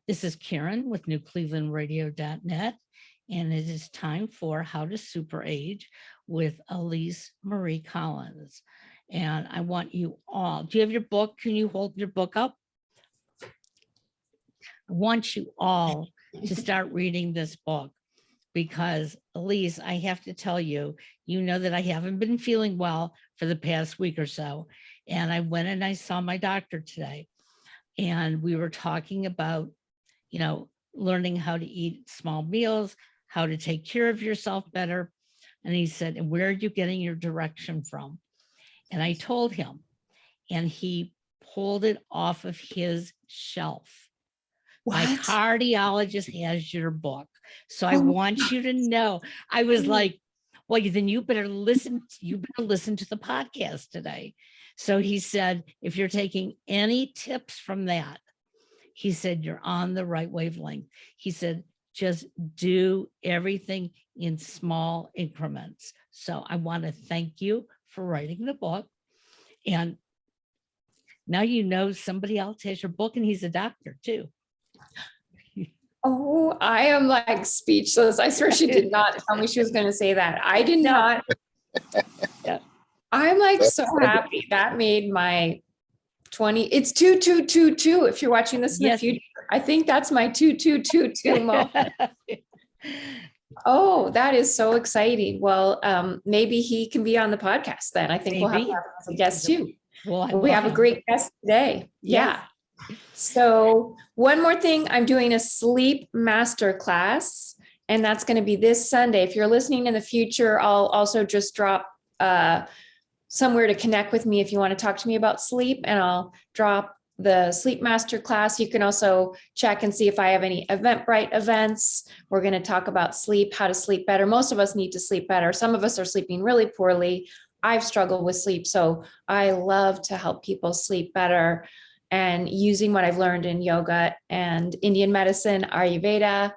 This is Karen with newclevelandradio.net, and it is time for How to Super Age with Elise Marie Collins. And I want you all, do you have your book? Can you hold your book up? I want you all to start reading this book because, Elise, I have to tell you, you know that I haven't been feeling well for the past week or so. And I went and I saw my doctor today, and we were talking about, learning how to eat small meals, how to take care of yourself better. And he said, and where are you getting your direction from? And I told him, and he pulled it off of his shelf. What? My cardiologist has your book. So I want you to know. I was like, well, then you better listen to the podcast today. So he said, if you're taking any tips from that, he said, you're on the right wavelength. He said, just do everything in small increments. So I want to thank you for writing the book. And now you know somebody else has your book, and he's a doctor too. Oh, I am like speechless. I swear she did not tell me she was going to say that. I did not. Yeah. I'm like so happy. That made my 20. It's 2222. If you're watching this in the future, I think that's my 2222 moment. Oh, that is so exciting. Well, maybe he can be on the podcast then. I think we'll have to have him as a guest too. Well, we have a great guest today. Yeah. So one more thing, I'm doing a sleep master class, and that's going to be this Sunday. If you're listening in the future, I'll also just drop somewhere to connect with me if you want to talk to me about sleep, and I'll drop the sleep master class. You can also check and see if I have any Eventbrite events. We're going to talk about sleep, how to sleep better. Most of us need to sleep better. Some of us are sleeping really poorly. I've struggled with sleep, so I love to help people sleep better, and using what I've learned in yoga and Indian medicine, Ayurveda.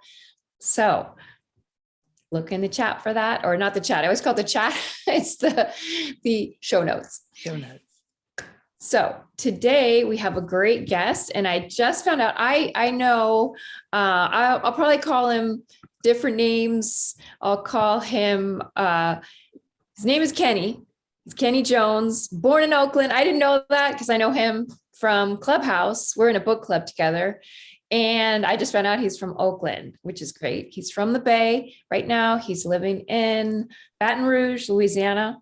So look in the chat for that, or not the chat. I always call it the chat. It's the show notes. Show notes. So today we have a great guest, and I just found out, I know, I'll probably call him different names. I'll call him, his name is Kenny. He's Kenny Jones, born in Oakland. I didn't know that because I know him from Clubhouse. We're in a book club together. And I just found out he's from Oakland, which is great. He's from the Bay. Right now, he's living in Baton Rouge, Louisiana.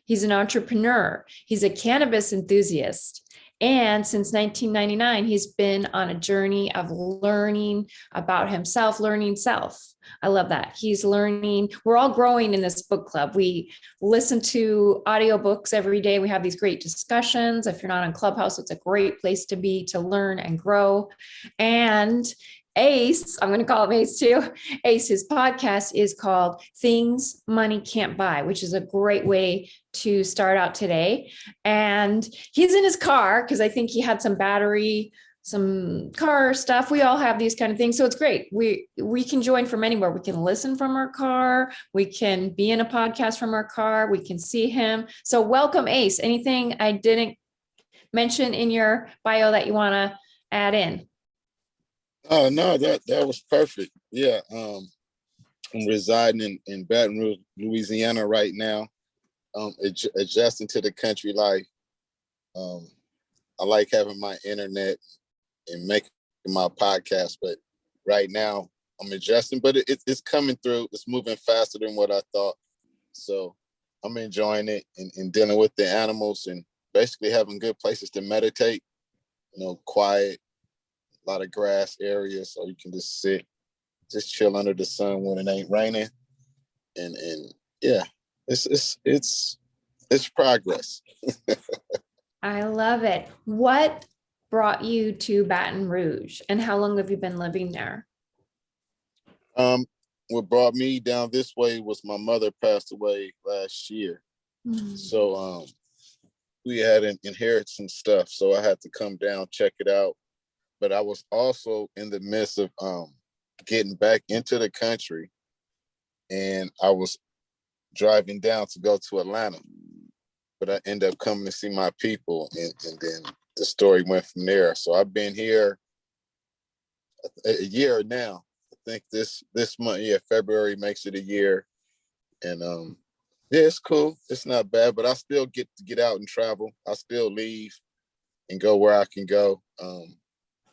He's an entrepreneur. He's a cannabis enthusiast. And since 1999, he's been on a journey of learning about himself, learning self. I love that. He's learning. We're all growing in this book club. We listen to audiobooks every day. We have these great discussions. If you're not on Clubhouse, it's a great place to be to learn and grow. And Ace, I'm going to call him Ace too. Ace, his podcast is called Things Money Can't Buy, which is a great way to start out today. And he's in his car because I think he had some battery, some car stuff. We all have these kind of things. So it's great. We can join from anywhere. We can listen from our car. We can be in a podcast from our car. We can see him. So welcome, Ace. Anything I didn't mention in your bio that you want to add in? Oh, no, that was perfect. Yeah. I'm residing in Baton Rouge, Louisiana right now. Adjusting to the country life. I like having my internet and making my podcast, but right now I'm adjusting, but it's coming through. It's moving faster than what I thought. So I'm enjoying it and dealing with the animals and basically having good places to meditate, quiet, a lot of grass areas, so you can just sit, just chill under the sun when it ain't raining. And yeah, it's progress. I love it. What brought you to Baton Rouge, and how long have you been living there? What brought me down this way was my mother passed away last year. Mm-hmm. So we had inherited some stuff, so I had to come down, check it out. But I was also in the midst of getting back into the country, and I was driving down to go to Atlanta, but I ended up coming to see my people, and then the story went from there. So I've been here a year now. I think this month, yeah, February makes it a year. And yeah, it's cool. It's not bad, but I still get to get out and travel. I still leave and go where I can go.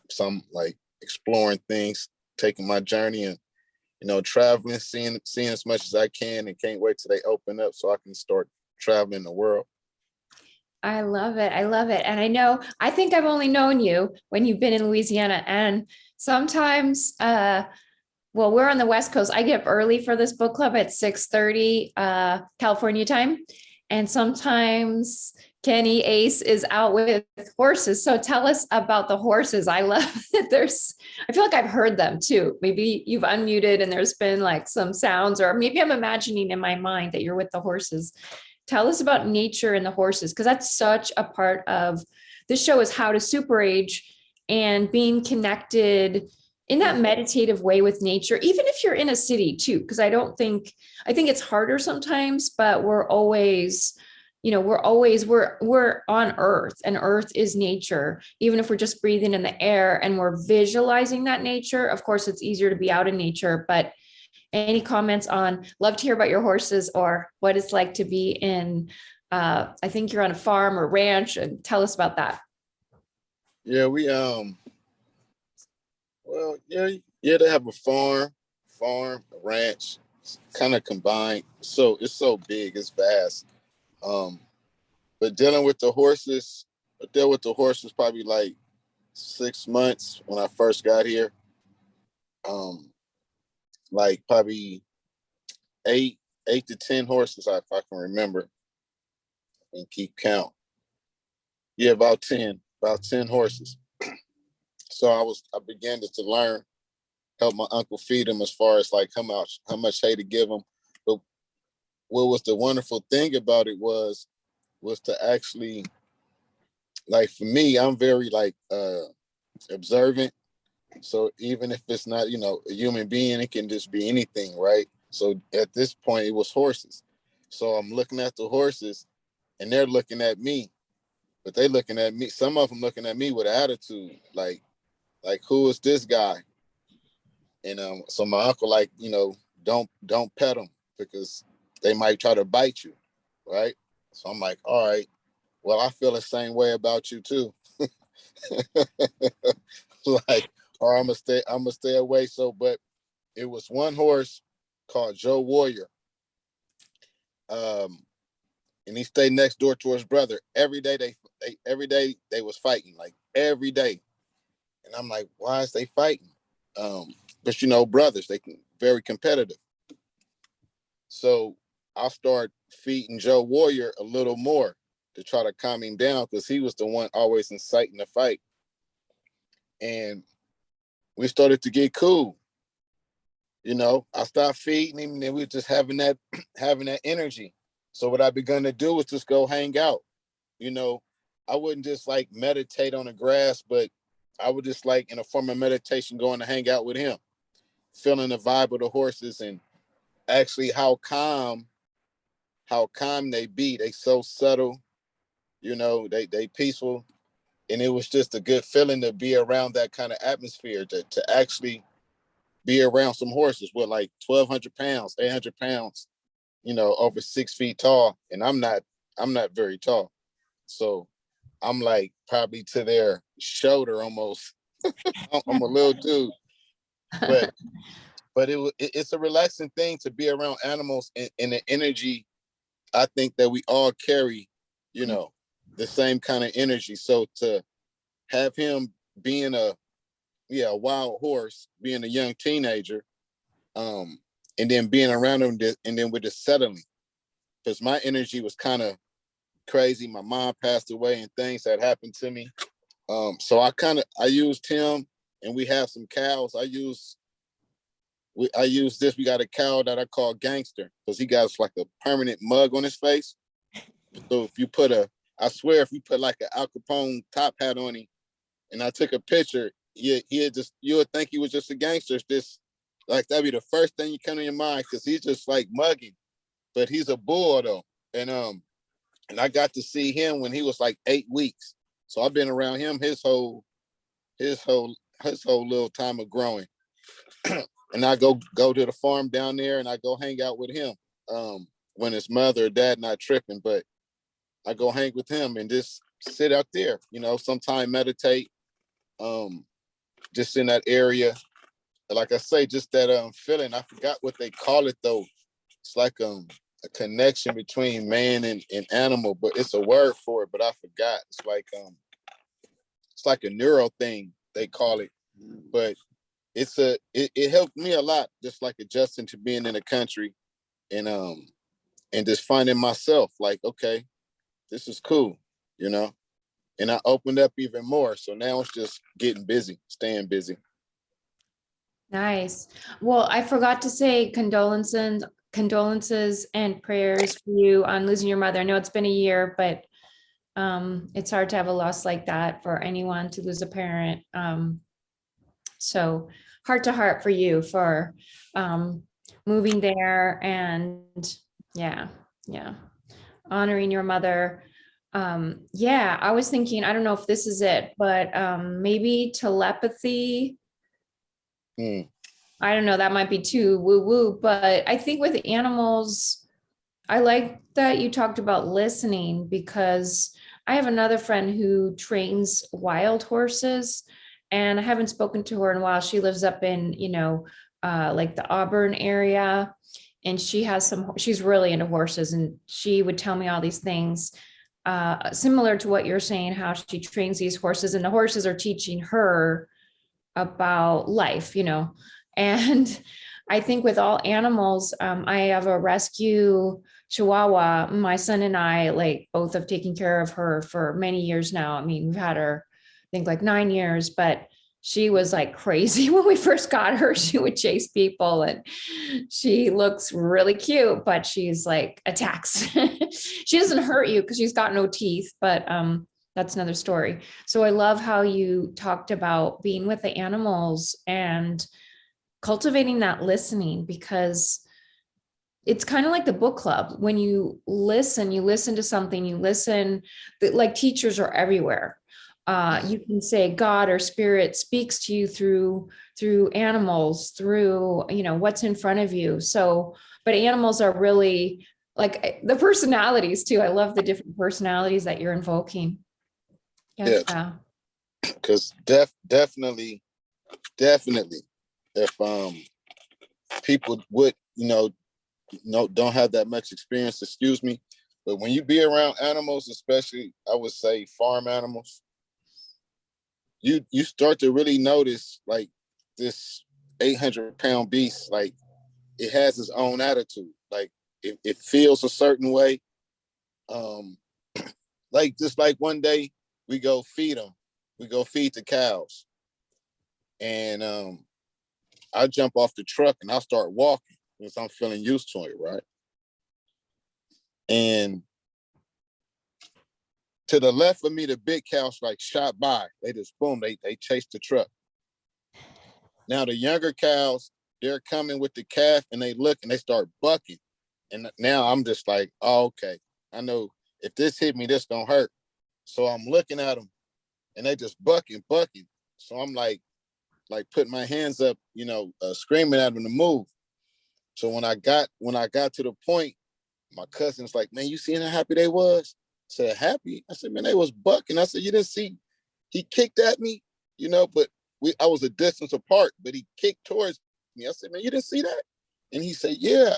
Some like exploring things, taking my journey and traveling, seeing as much as I can, and can't wait till they open up so I can start traveling the world. I love it. I love it. And I think I've only known you when you've been in Louisiana. And sometimes, well, we're on the West Coast. I get up early for this book club at 6:30 California time. And sometimes Kenny Ace is out with horses. So tell us about the horses. I love that I feel like I've heard them too. Maybe you've unmuted and there's been like some sounds, or maybe I'm imagining in my mind that you're with the horses. Tell us about nature and the horses, because that's such a part of this show, is how to super age and being connected in that meditative way with nature, even if you're in a city too, because I think it's harder sometimes, but we're always we're on earth, and earth is nature. Even if we're just breathing in the air and we're visualizing that nature, of course it's easier to be out in nature. But any comments on, love to hear about your horses or what it's like to be in, I think you're on a farm or ranch, and tell us about that. Yeah, we well, yeah, they have a farm, a ranch, kind of combined. So it's so big, it's vast. But dealing with the horses, I dealt with the horses probably like 6 months when I first got here. Like probably eight to 10 horses, if I can remember and keep count. Yeah, about 10 horses. So I began to learn, help my uncle feed them as far as like how much hay to give them. But what was the wonderful thing about it was to actually, like, for me, I'm very like observant. So even if it's not, a human being, it can just be anything, right? So at this point, it was horses. So I'm looking at the horses and they're looking at me, but they looking at me. Some of them looking at me with attitude, like who is this guy? And so my uncle, like, don't pet them because they might try to bite you, right? So I'm like, all right, well, I feel the same way about you too. Like, or I'm gonna stay away. So, but it was one horse called Joe Warrior. And he stayed next door to his brother. Every day they was fighting, like every day. And I'm like, why is they fighting? But brothers, they can very competitive. So I'll start feeding Joe Warrior a little more to try to calm him down, because he was the one always inciting the fight. And we started to get cool. I stopped feeding him, and then we were just having that energy. So what I begun to do was just go hang out. I wouldn't just like meditate on the grass, but I would just, like, in a form of meditation, going to hang out with him, feeling the vibe of the horses, and actually how calm they be. They so subtle, they peaceful. And it was just a good feeling to be around that kind of atmosphere, to actually be around some horses with like 1,200 pounds, 800 pounds, over 6 feet tall. And I'm not very tall. So I'm like probably to their shoulder almost. I'm a little dude, but it's a relaxing thing to be around animals, and the energy. I think that we all carry, the same kind of energy. So to have him being a wild horse, being a young teenager, and then being around him, and then with the settling, because my energy was kind of crazy. My mom passed away and things that happened to me. So I used him, and we have some cows. I use this. We got a cow that I call Gangster, because he got like a permanent mug on his face. So if you put like an Al Capone top hat on him, and I took a picture, you would think he was just a gangster. It's just like, that'd be the first thing you come to your mind, because he's just like mugging, but he's a bull though. And I got to see him when he was like 8 weeks. So I've been around him his whole his whole little time of growing. And I go to the farm down there and I go hang out with him. When his mother or dad not tripping, but I go hang with him and just sit out there, sometime meditate, just in that area. Like I say, just that feeling. I forgot what they call it though. It's like a connection between man and animal, but it's a word for it, but I forgot. It's like a neural thing they call it, but it helped me a lot, just like adjusting to being in the country and just finding myself like, okay, this is cool, and I opened up even more. So now it's just getting busy, staying busy. Nice. Well, I forgot to say condolences and prayers for you on losing your mother. I know it's been a year, but it's hard to have a loss like that for anyone to lose a parent. So heart to heart for you for moving there and yeah, honoring your mother. I was thinking, I don't know if this is it, but maybe telepathy. I don't know, that might be too woo-woo, but I think with animals, I like that you talked about listening, because I have another friend who trains wild horses, and I haven't spoken to her in a while. She lives up in, like the Auburn area, and she's really into horses, and she would tell me all these things, similar to what you're saying, how she trains these horses, and the horses are teaching her about life, and I think with all animals, I have a rescue Chihuahua. My son and I both have taken care of her for many years now. I mean, we've had her, I think, like 9 years, but she was like crazy when we first got her. She would chase people, and she looks really cute, but she's like attacks. She doesn't hurt you because she's got no teeth, but that's another story. So I love how you talked about being with the animals and cultivating that listening, because it's kind of like the book club. When you listen to something, like teachers are everywhere. You can say God or spirit speaks to you through animals, through, what's in front of you. So, but animals are really like the personalities too. I love the different personalities that you're invoking. Yeah. Because definitely, if people would, don't have that much experience, excuse me, but when you be around animals, especially I would say farm animals, you start to really notice like this 800-pound beast, like it has its own attitude, like it feels a certain way. Like just like one day we go feed the cows, and I jump off the truck and I start walking because I'm feeling used to it, right? And to the left of me, the big cows like shot by. They just boom, they chased the truck. Now the younger cows, they're coming with the calf and they look and they start bucking. And now I'm just like, oh, okay, I know if this hit me, this gonna hurt. So I'm looking at them and they just bucking. So I'm like putting my hands up, screaming at them to move. So when I got to the point, my cousin's like, man, you seen how happy they was? I said, happy? I said, man, they was bucking. I said, you didn't see, he kicked at me, but I was a distance apart, but he kicked towards me. I said, man, you didn't see that? And he said, yeah.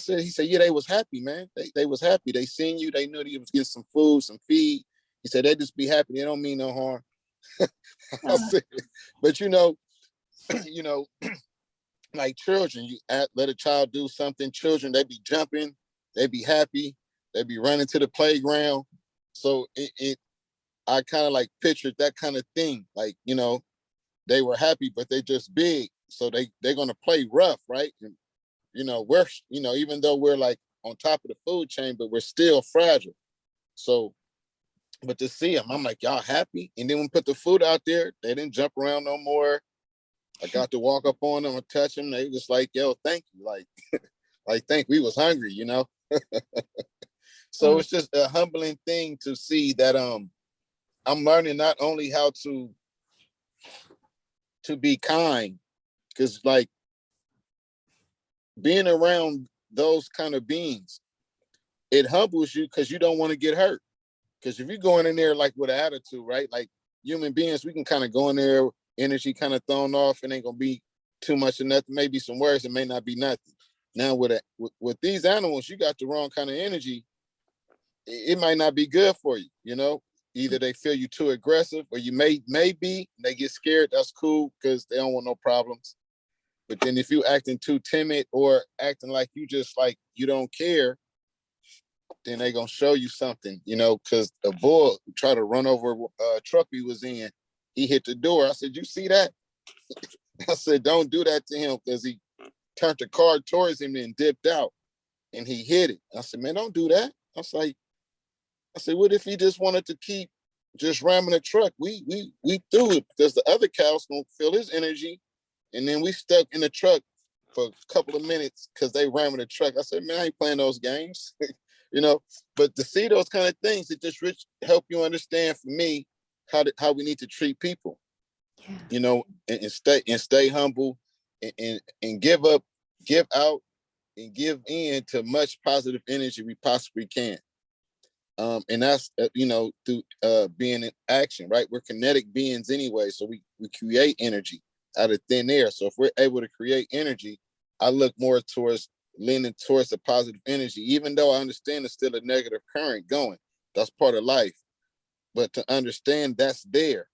He said, yeah, they was happy, man. They was happy. They seen you. They knew they was getting some food, some feed. He said, they just be happy. They don't mean no harm. I said, but like children, let a child do something. Children, they be jumping, they be happy, they be running to the playground. So I kind of like pictured that kind of thing. Like, they were happy, but they just big. So they're gonna play rough, right? And we're, even though we're like on top of the food chain, but we're still fragile. So, but to see them, I'm like, y'all happy? And then when we put the food out there, they didn't jump around no more. I got to walk up on them and touch them. They just like, yo, thank you. Like think we was hungry, So it's just a humbling thing to see that I'm learning not only how to to be kind, because like being around those kind of beings, it humbles you because you don't want to get hurt. Because if you're going in there like with an attitude, right? Like human beings, we can kind of go in there, energy kind of thrown off, and ain't gonna be too much of nothing. Maybe some words, it may not be nothing. Now with these animals, you got the wrong kind of energy. It might not be good for you, you know. Either they feel you too aggressive, or you may be, they get scared. That's cool because they don't want no problems. But then if you acting too timid or acting like you just like you don't care, then they gonna show you something, you know, because a bull tried to run over a truck we was in. He hit the door. I said, "You see that?" I said, "Don't do that to him," because he turned the car towards him and dipped out, and he hit it. I said, "Man, don't do that." I said, "What if he just wanted to keep just ramming the truck? We threw it because the other cows gonna feel his energy, and then we stuck in the truck for a couple of minutes because they ramming the truck." I said, "Man, I ain't playing those games." You know, but to see those kind of things, it just help you understand, for me, how we need to treat people. Yeah. You know, and stay humble, and give out, and give in to much positive energy we possibly can. And that's you know, through being in action, right? We're kinetic beings anyway, so we create energy out of thin air. So if we're able to create energy, I look more towards leaning towards the positive energy, even though I understand it's still a negative current going. That's part of life. But to understand that's there,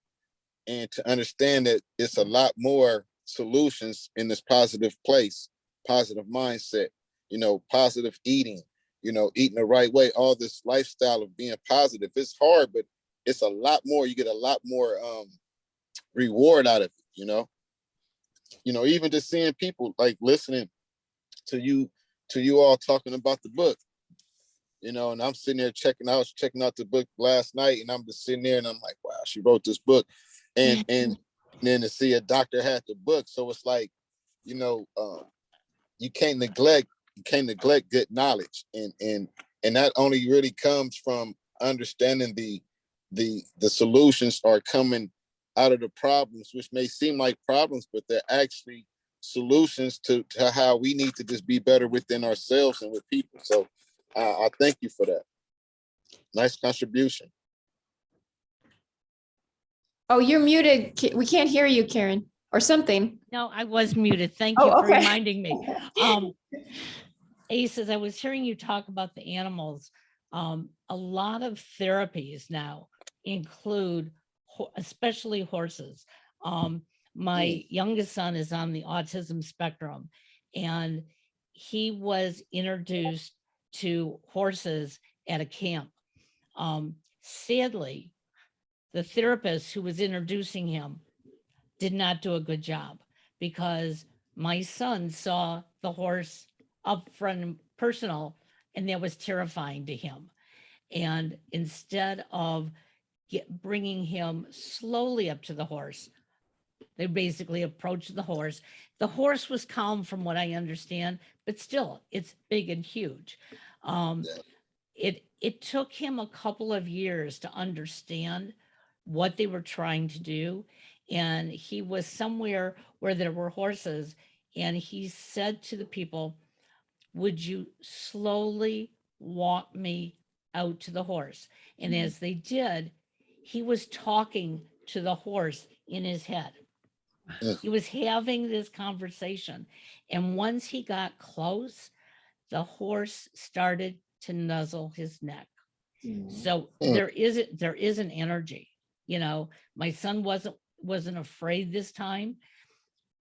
and to understand that it's a lot more solutions in this positive place, positive mindset, you know, positive eating, you know, eating the right way, all this lifestyle of being positive. It's hard, but it's a lot more. You get a lot more reward out of it, you know. You know, even just seeing people like listening to you all talking about the book, you know, and I'm sitting there I was checking out the book last night, and I'm just sitting there and I'm like, wow, she wrote this book. And then to see a doctor had the book. So it's like, you know, you can't neglect good knowledge. And that only really comes from understanding the solutions are coming out of the problems, which may seem like problems, but they're actually solutions to how we need to just be better within ourselves and with people. So I thank you for that. Nice contribution. Oh, you're muted. We can't hear you, Karen, or something. No, I was muted. Thank Oh, you for okay. reminding me. Ace, as I was hearing you talk about the animals, a lot of therapies now include especially horses. My youngest son is on the autism spectrum, and he was introduced to horses at a camp. Sadly, the therapist who was introducing him did not do a good job, because my son saw the horse up front and personal, and that was terrifying to him. And instead of bringing him slowly up to the horse, they basically approached the horse. The horse was calm from what I understand, but still, it's big and huge. It took him a couple of years to understand what they were trying to do. And he was somewhere where there were horses, and he said to the people, "Would you slowly walk me out to the horse?" And as they did, he was talking to the horse in his head. He was having this conversation. And once he got close, the horse started to nuzzle his neck. So there is an energy. You know, my son wasn't afraid this time.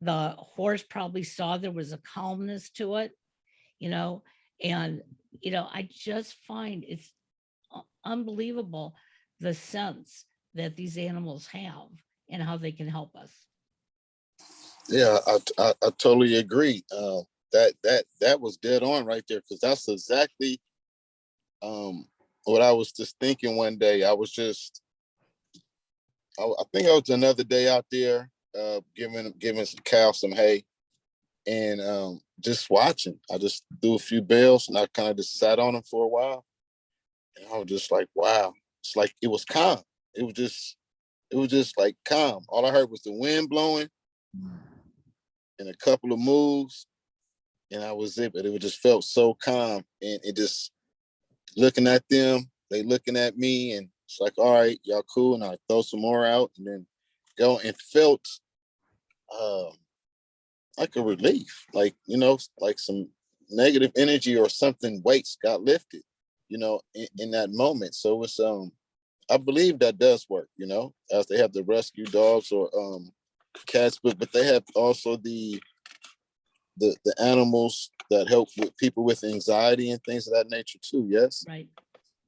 The horse probably saw there was a calmness to it, you know, and I just find it's unbelievable the sense that these animals have and how they can help us. Yeah, I totally agree. That was dead on right there, because that's exactly what I was just thinking one day. I think I was another day out there giving some cows some hay, and just watching. I just threw a few bales, and I kind of just sat on them for a while, and I was just like, wow. It's like it was calm. It was just like calm. All I heard was the wind blowing, in a couple of moves, and I was it. But it just felt so calm, and it just looking at them, they looking at me, and it's like, all right, y'all cool, and I throw some more out, and then go and felt like a relief, like, you know, like some negative energy or something, weights got lifted, you know, in that moment. So it's I believe that does work, you know, as they have the rescue dogs or cats, but they have also the animals that help with people with anxiety and things of that nature too. Yes. Right.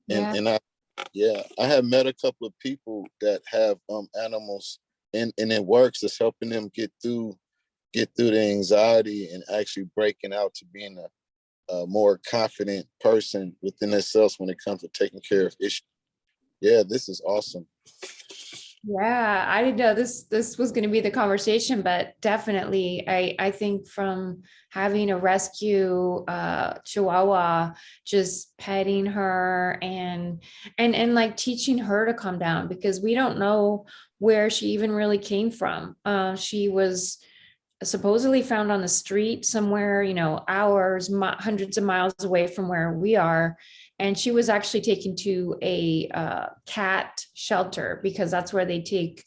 Yeah. And I have met a couple of people that have animals, and it works. It's helping them get through the anxiety and actually breaking out to being a more confident person within themselves when it comes to taking care of issues. Yeah, this is awesome. Yeah, I didn't know this was going to be the conversation, but definitely I think from having a rescue Chihuahua, just petting her and like teaching her to calm down, because we don't know where she even really came from. She was supposedly found on the street somewhere, you know, hours, hundreds of miles away from where we are. And she was actually taken to a cat shelter, because that's where they take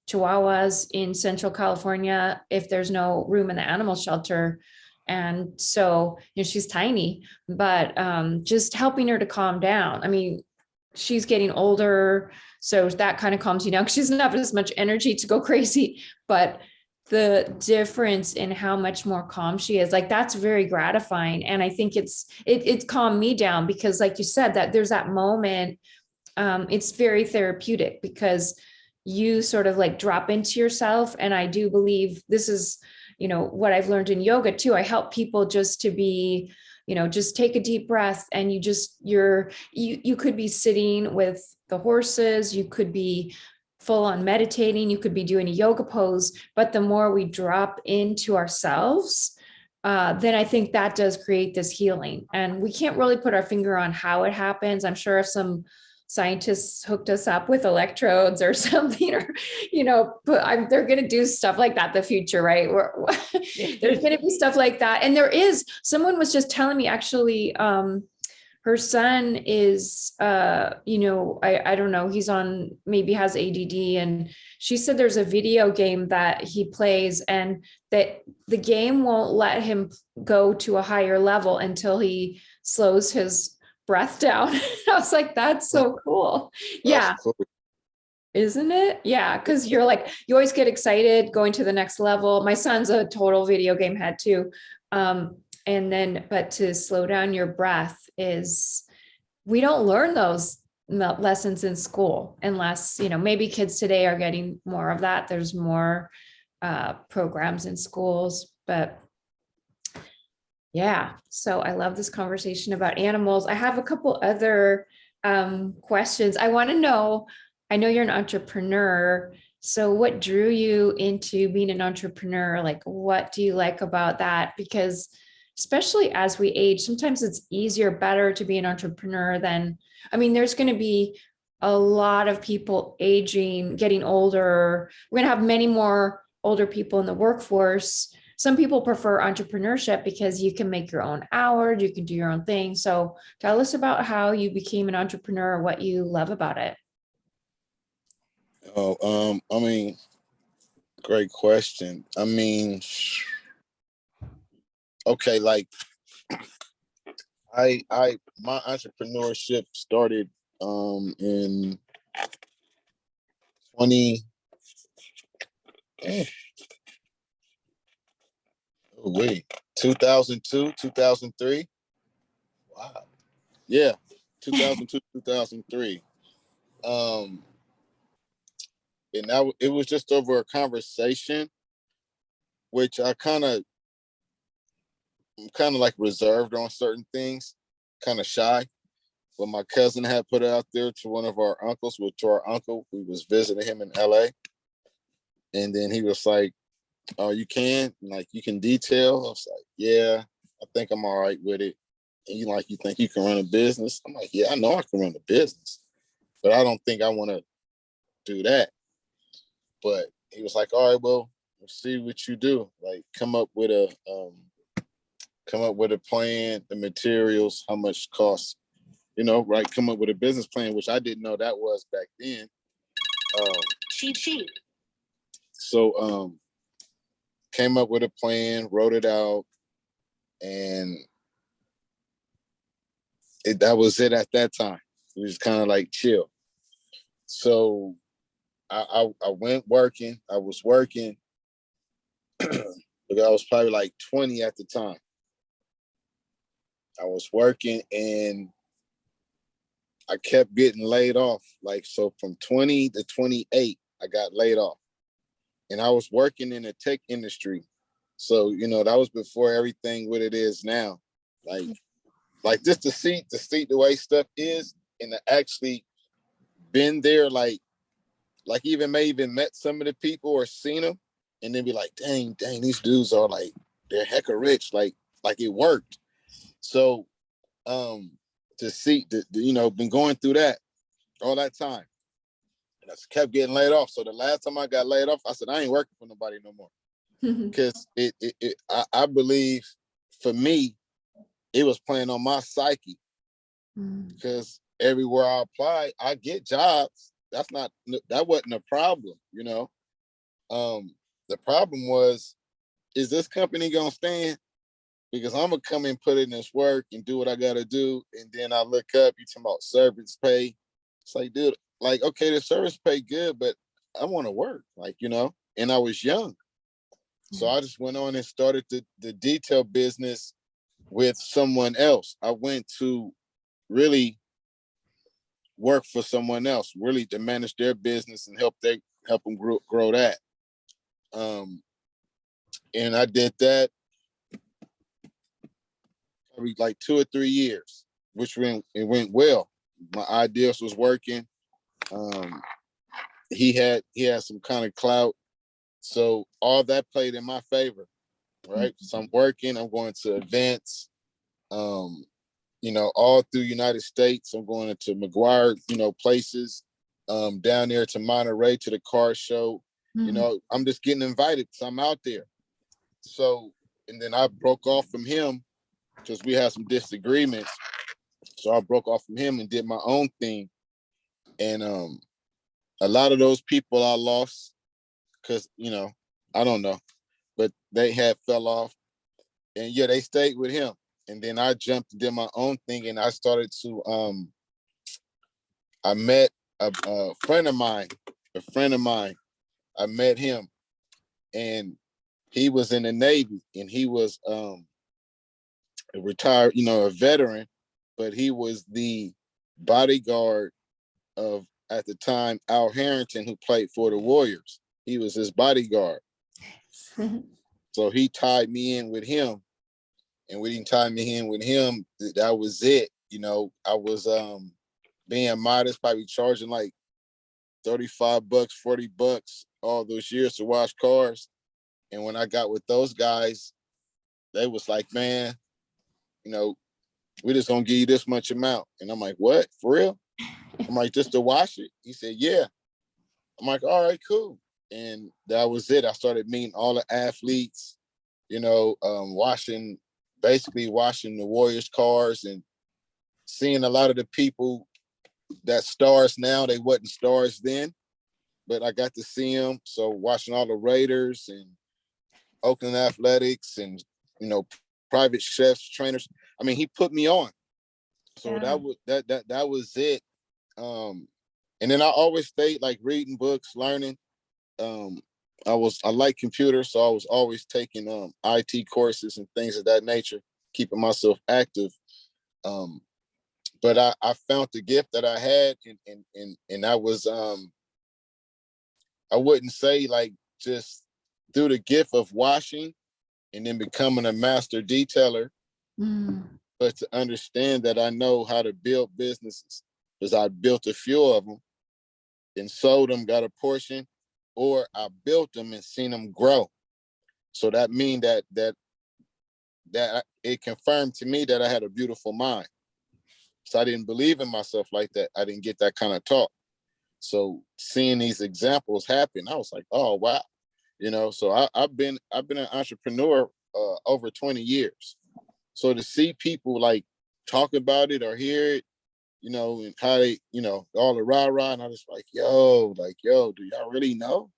Chihuahuas in Central California if there's no room in the animal shelter. And so, you know, she's tiny, but just helping her to calm down. I mean, she's getting older, so that kind of calms you down, because she doesn't have as much energy to go crazy, but the difference in how much more calm she is, like, that's very gratifying. And I think it's calmed me down, because like you said, that there's that moment, it's very therapeutic, because you sort of like drop into yourself. And I do believe this is, you know, what I've learned in yoga too. I help people just to be, you know, just take a deep breath, and you could be sitting with the horses, you could be full on meditating, you could be doing a yoga pose, but the more we drop into ourselves, then I think that does create this healing. And we can't really put our finger on how it happens. I'm sure if some scientists hooked us up with electrodes or something, or, you know, but they're going to do stuff like that in the future, right? There's going to be stuff like that. And someone was just telling me, actually, her son is, you know, I don't know, maybe has ADD. And she said there's a video game that he plays, and that the game won't let him go to a higher level until he slows his breath down. I was like, that's so cool. Yeah. That's cool. Isn't it? Yeah. Cause you always get excited going to the next level. My son's a total video game head too. But to slow down your breath we don't learn those lessons in school, unless, you know, maybe kids today are getting more of that. There's more programs in schools, but yeah. So I love this conversation about animals. I have a couple other questions. I want to know, I know you're an entrepreneur. So what drew you into being an entrepreneur? Like, what do you like about that? Because especially as we age, sometimes it's easier, better to be an entrepreneur there's going to be a lot of people aging, getting older. We're going to have many more older people in the workforce. Some people prefer entrepreneurship because you can make your own hours, you can do your own thing. So tell us about how you became an entrepreneur, what you love about it. Oh, great question. Okay, like my entrepreneurship started in 2002, 2003. Wow. Yeah, 2002, 2003. And it was just over a conversation, which I'm kind of like reserved on certain things, kind of shy. But my cousin had put it out there to one of our uncles, to our uncle. We was visiting him in LA. And then he was like, "Oh, you can? Like, you can detail?" I was like, "Yeah, I think I'm all right with it." And you think you can run a business? I'm like, "Yeah, I know I can run a business, but I don't think I want to do that." But he was like, "All right, well, see what you do. Like come up with a plan, the materials, how much costs, right? Come up with a business plan, which I didn't know that was back then. Cheat sheet. So came up with a plan, wrote it out, and that was it at that time. It was kind of like chill. So I went working. I was working. But I was probably like 20 at the time. I was working and I kept getting laid off. Like, so from 20 to 28, I got laid off. And I was working in the tech industry. So, that was before everything what it is now. Like just to see the way stuff is, and to actually been there, like even met some of the people or seen them, and then be like, dang, these dudes are like, they're hecka rich, like it worked. So to see been going through that all that time, and I just kept getting laid off. So the last time I got laid off, I said I ain't working for nobody no more, because I believe for me it was playing on my psyche, because everywhere I apply, I get jobs. That wasn't a problem, The problem was, is this company gonna stand? Because I'm gonna come and put in this work and do what I gotta do, and then I look up, you talking about service pay. It's like, dude, like, okay, the service pay good, but I want to work, and I was young. So I just went on and started the detail business with someone else. I went to really work for someone else, really to manage their business and help them grow that. And I did that probably like 2 or 3 years, which it went well. My ideas was working. He had some kind of clout, so all that played in my favor, right? So I'm working. I'm going to events, all through United States. I'm going to McGuire, places, down there to Monterey to the car show. I'm just getting invited, so I'm out there. So, and then I broke off from him because we had some disagreements. So I broke off from him and did my own thing. And a lot of those people I lost because, I don't know, but they had fell off. And yeah, they stayed with him. And then I jumped and did my own thing, and I started to, I met a friend of mine, I met him, and he was in the Navy, and he was a retired, a veteran, but he was the bodyguard of, at the time, Al Harrington, who played for the Warriors. He was his bodyguard. So he tied me in with him. And when he tied me in with him, that was it. I was being modest, probably charging like $35, $40 all those years to wash cars. And when I got with those guys, they was like, man, we're just gonna give you this much amount. And I'm like, what? For real? I'm like, just to wash it? He said, yeah. I'm like, all right, cool. And that was it. I started meeting all the athletes, washing the Warriors cars, and seeing a lot of the people that stars now. They wasn't stars then, but I got to see them. So watching all the Raiders and Oakland Athletics and, private chefs, trainers. I mean, he put me on. So Yeah. that was it. And then I always stayed like reading books, learning. I like computers, so I was always taking IT courses and things of that nature, keeping myself active. But I found the gift that I had, and I was I wouldn't say like just through the gift of washing and then becoming a master detailer, but to understand that I know how to build businesses, because I built a few of them and sold them, got a portion, or I built them and seen them grow. So that means that it confirmed to me that I had a beautiful mind. So I didn't believe in myself like that. I didn't get that kind of talk. So seeing these examples happen, I was like, oh, wow. So I've been an entrepreneur over 20 years. So to see people like talk about it or hear it, and how they, all the rah-rah, and I was like, yo, do y'all really know?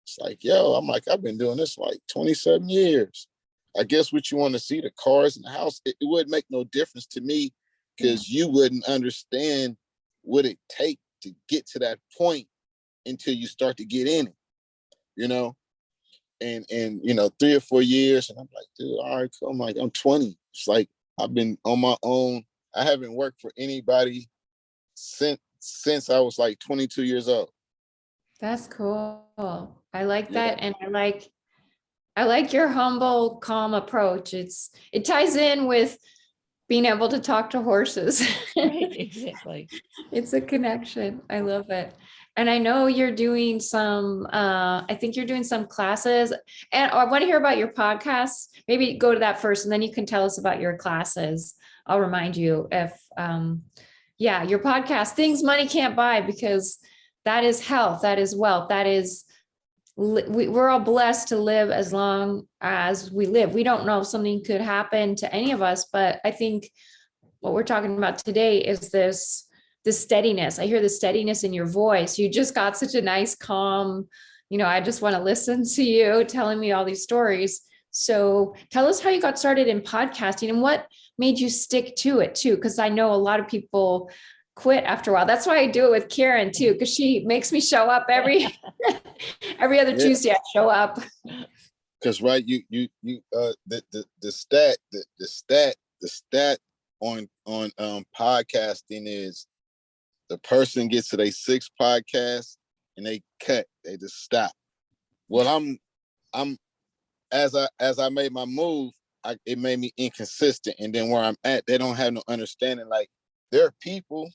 It's like, yo, I'm like, I've been doing this for like 27 years. I guess what you want to see, the cars in the house, it wouldn't make no difference to me because you wouldn't understand what it take to get to that point until you start to get in it, and 3 or 4 years, and I'm like, dude, all right, cool. I'm like, I'm 20. It's like I've been on my own. I haven't worked for anybody since I was like 22 years old. That's cool. I like that. And I like your humble, calm approach. It ties in with being able to talk to horses. Right, exactly. It's a connection. I love it. And I know you're doing I think you're doing some classes, and I want to hear about your podcast. Maybe go to that first, and then you can tell us about your classes. I'll remind you if, your podcast, Things Money Can't Buy, because that is health, that is wealth, that is, we're all blessed to live as long as we live. We don't know if something could happen to any of us, but I think what we're talking about today is this steadiness. I hear the steadiness in your voice. You just got such a nice, calm, I just want to listen to you telling me all these stories. So tell us how you got started in podcasting and what made you stick to it too. Because I know a lot of people quit after a while. That's why I do it with Karen too, because she makes me show up every other Tuesday. I show up. Because the stat on podcasting is the person gets to their 6th podcast and they cut, they just stop. Well, I'm as I made my move, it made me inconsistent, and then where I'm at, they don't have no understanding. Like, there are people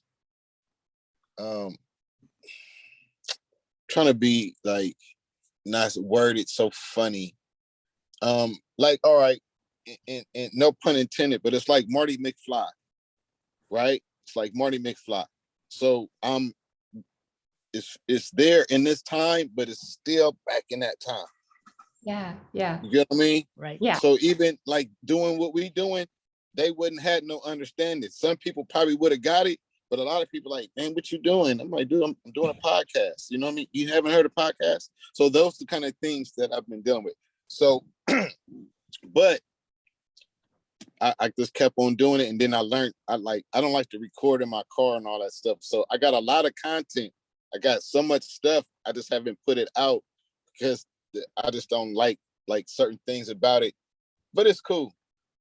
trying to be like not worded so funny, like, all right, and no pun intended, but it's like Marty McFly, right? It's like Marty McFly. So it's there in this time, but it's still back in that time. Yeah. You get what I mean? Right. Yeah. So even like doing what we doing, they wouldn't had no understanding. Some people probably would have got it, but a lot of people like, man, what you doing? I'm like, dude, I'm doing a podcast. You know what I mean? You haven't heard a podcast? So those are the kind of things that I've been dealing with. So, but I just kept on doing it. And then I learned, I don't like to record in my car and all that stuff. So I got a lot of content. I got so much stuff. I just haven't put it out because I just don't like certain things about it, but it's cool.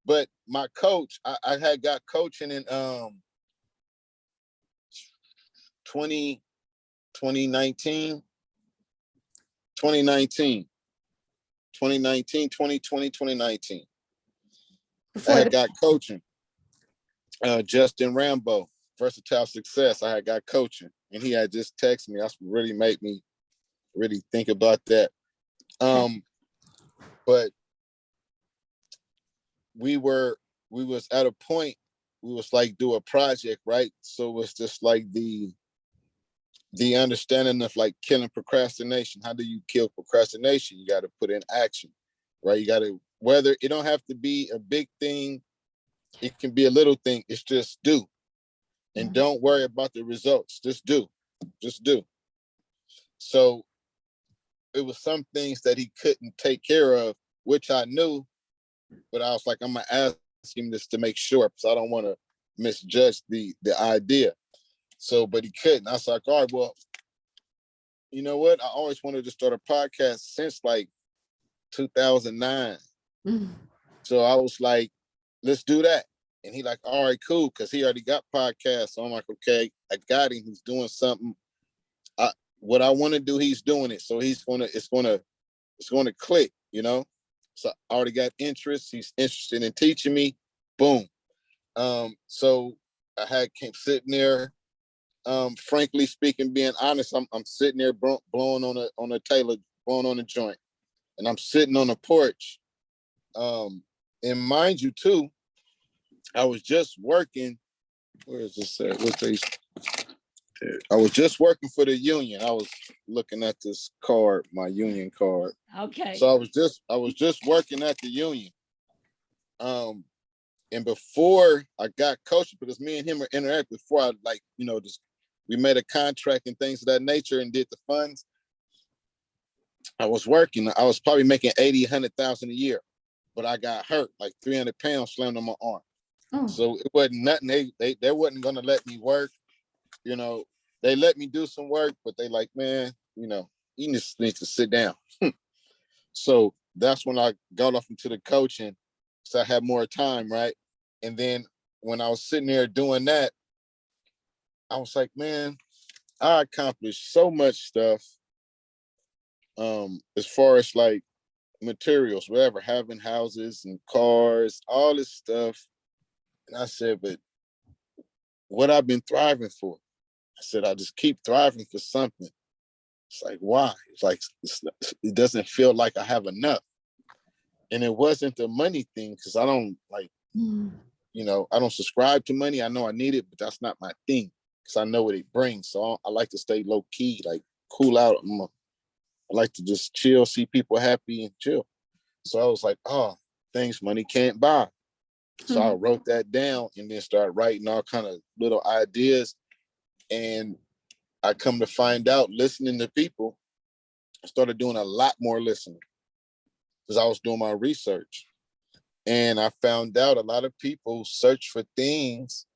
But my coach, I had got coaching in 2019, 2020, 2019. I had got coaching. Justin Rambo, Versatile Success. I had got coaching, and he had just texted me. That's really made me really think about that. But we was at a point, we was like do a project, right? So it was just like the understanding of like killing procrastination. How do you kill procrastination? You got to put in action, right? You got to, whether it don't have to be a big thing, it can be a little thing. It's just do, and don't worry about the results. Just do. So it was some things that he couldn't take care of, which I knew, but I was like, I'm gonna ask him this to make sure, because I don't want to misjudge the idea. So, but he couldn't. I was like, all right, well, you know what? I always wanted to start a podcast since like 2009. So I was like, let's do that. And he like, all right, cool, because he already got podcasts. So I'm like, okay, I got him. He's doing something. What I want to do, he's doing it. So it's gonna click, So I already got interest. He's interested in teaching me. Boom. So I came sitting there. Frankly speaking, being honest, I'm sitting there blowing on a Taylor, blowing on a joint, and I'm sitting on the porch. And mind you, too, I was just working. Where is this at? I was just working for the union. I was looking at this card, my union card. Okay. So I was just working at the union. And before I got coaching, because me and him were interacting before I just we made a contract and things of that nature and did the funds. I was working. I was probably making 80, 100,000 a year, but I got hurt, like 300 pounds slammed on my arm. Oh. So it wasn't nothing. They wasn't going to let me work. They let me do some work, but they like, man, you just need to sit down. So that's when I got off into the coaching. So I had more time, right? And then when I was sitting there doing that, I was like, man, I accomplished so much stuff. As far as like materials, whatever, having houses and cars, all this stuff. And I said, but what I've been thriving for? I said, I just keep thriving for something. It's like, why? It's like, it doesn't feel like I have enough. And it wasn't the money thing, because I don't I don't subscribe to money. I know I need it, but that's not my thing, because I know what it brings. So I like to stay low key, like cool out. I like to just chill, see people happy and chill. So I was like, oh, things money can't buy. So I wrote that down and then started writing all kind of little ideas. And I come to find out, listening to people, I started doing a lot more listening because I was doing my research. And I found out a lot of people search for things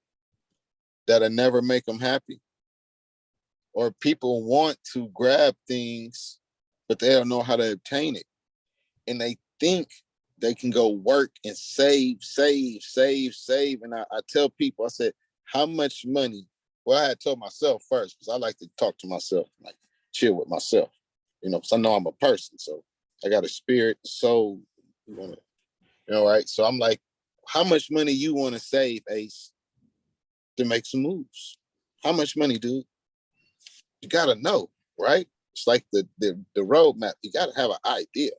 that'll never make them happy. Or people want to grab things, but they don't know how to obtain it. And they think they can go work and save. And I tell people, I said, how much money? Well, I had told myself first, because I like to talk to myself, like chill with myself, because I know I'm a person. So I got a spirit, soul, right? So I'm like, how much money you want to save, Ace, to make some moves? How much money, dude? You got to know, right? It's like the roadmap. You got to have an idea.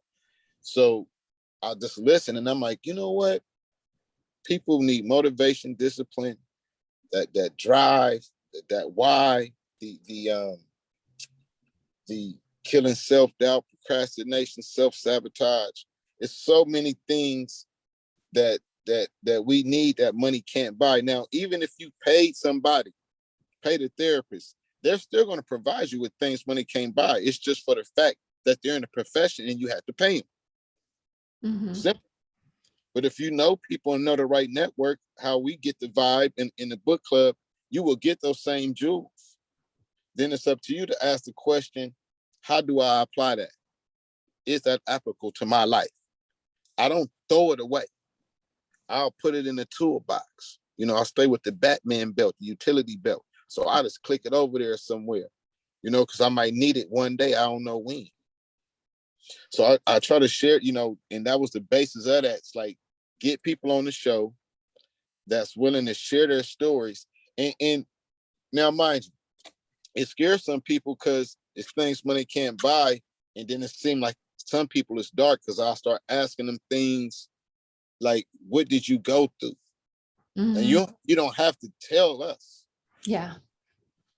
So I just listen, and I'm like, you know what? People need motivation, discipline, that drive, that why, the killing self-doubt, procrastination, self-sabotage. It's so many things that we need that money can't buy. Now, even if you paid somebody, paid a therapist, they're still going to provide you with things money can't buy. It's just for the fact that they're in a profession and you have to pay them. Mm-hmm. Simple. But if you know people and know the right network, how we get the vibe in the book club, you will get those same jewels. Then it's up to you to ask the question, how do I apply that? Is that applicable to my life? I don't throw it away. I'll put it in the toolbox. I'll stay with the Batman belt, the utility belt. So I just click it over there somewhere, because I might need it one day. I don't know when. So I try to share, and that was the basis of that. It's like, get people on the show that's willing to share their stories. And now, mind you, it scares some people because it's things money can't buy. And then it seems like some people it's dark, because I'll start asking them things like, what did you go through? Mm-hmm. And you don't have to tell us. Yeah.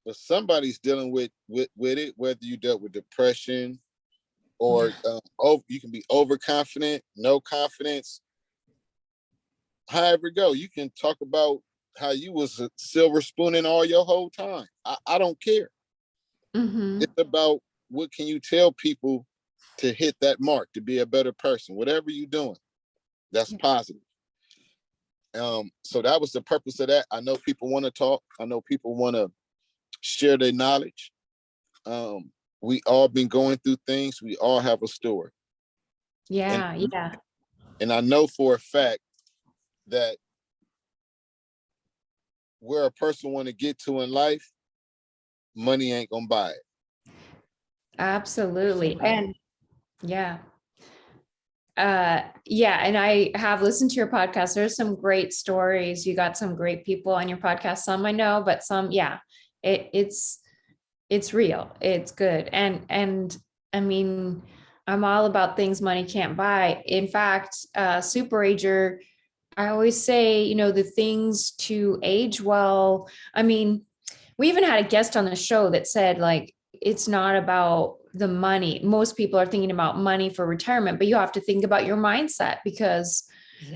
But somebody's dealing with it, whether you dealt with depression or you can be overconfident, no confidence. However it go, you can talk about how you was a silver spooning all your whole time. I don't care. Mm-hmm. It's about what can you tell people to hit that mark, to be a better person, whatever you're doing, that's positive. So that was the purpose of that. I know people want to talk. I know people want to share their knowledge. We all been going through things. We all have a story. Yeah. And I know for a fact that where a person want to get to in life, money ain't gonna buy it. Absolutely. And and I have listened to your podcast. There's some great stories. You got some great people on your podcast. Some I know, but some, it's real. It's good. And I mean, I'm all about things money can't buy. In fact, Super Ager, I always say, the things to age well. I mean, we even had a guest on the show that said, like, it's not about the money. Most people are thinking about money for retirement, but you have to think about your mindset, because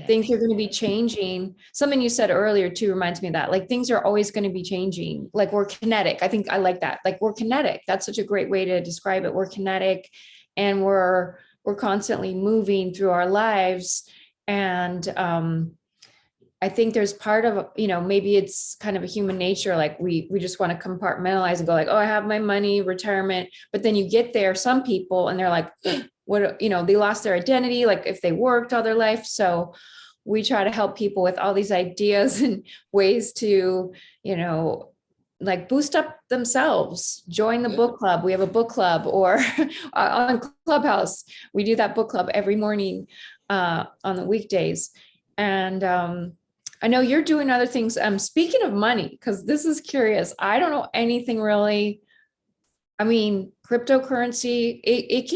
things are going to be changing. Something you said earlier too reminds me of that. Like, things are always going to be changing. Like, we're kinetic. I think I like that. Like, we're kinetic. That's such a great way to describe it. We're kinetic, and we're constantly moving through our lives. And I think there's part of, maybe it's kind of a human nature. Like, we just want to compartmentalize and go like, oh, I have my money, retirement. But then you get there, some people, and they're like, what, they lost their identity, like if they worked all their life. So we try to help people with all these ideas and ways to, like, boost up themselves. Join the book club. We have a book club, or on Clubhouse, we do that book club every morning on the weekdays. And I know you're doing other things. Speaking of money, because this is curious, I don't know anything really. I mean, cryptocurrency, it